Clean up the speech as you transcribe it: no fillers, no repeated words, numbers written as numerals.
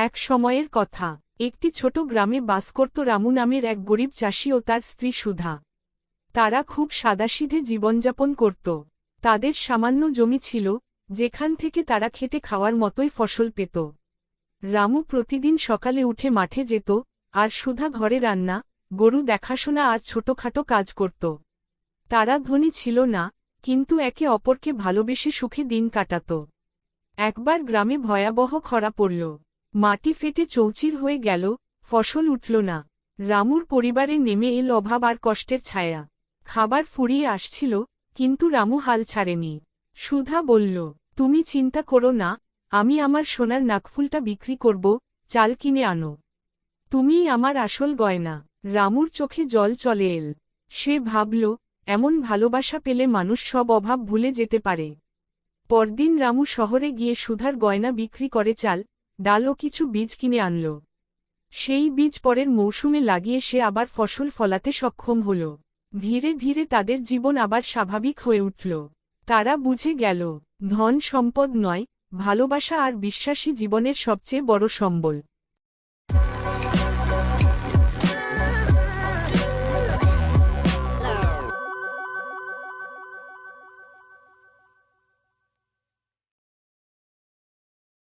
এক সময়ের কথা, একটি ছোট গ্রামে বাস করত রামু নামের এক গরিব চাষি ও তার স্ত্রী সুধা। তারা খুব সাদাসিধে জীবনযাপন করত। তাদের সামান্য জমি ছিল, যেখান থেকে তারা খেটে খাওয়ার মতোই ফসল পেত। রামু প্রতিদিন সকালে উঠে মাঠে যেত, আর সুধা ঘরে রান্না, গরু দেখাশোনা আর ছোটখাটো কাজ করত। তারা ধনী ছিল না, কিন্তু একে অপরকে ভালোবেসে সুখে দিন কাটাত। একবার গ্রামে ভয়াবহ খরা পড়ল। মাটি ফেটে চৌচির হয়ে গেল, ফসল উঠল না। রামুর পরিবারে নেমে এল অভাব আর কষ্টের ছায়া। খাবার ফুরিয়ে আসছিল, কিন্তু রামু হাল ছাড়েনি। সুধা বলল, তুমি চিন্তা করো না, আমি আমার সোনার নাকফুলটা বিক্রি করব, চাল কিনে আনো। তুমিই আমার আসল গয়না। রামুর চোখে জল চলে এল। সে ভাবল, এমন ভালোবাসা পেলে মানুষ সব অভাব ভুলে যেতে পারে। পরদিন রামু শহরে গিয়ে সুধার গয়না বিক্রি করে চাল, ডাল ও কিছু বীজ কিনে আনল। সেই বীজ পরের মৌসুমে লাগিয়ে সে আবার ফসল ফলাতে সক্ষম হল। ধীরে ধীরে তাদের জীবন আবার স্বাভাবিক হয়ে উঠল। তারা বুঝে গেল, ধন সম্পদ নয়, ভালোবাসা আর বিশ্বাসী জীবনের সবচেয়ে বড় সম্বল।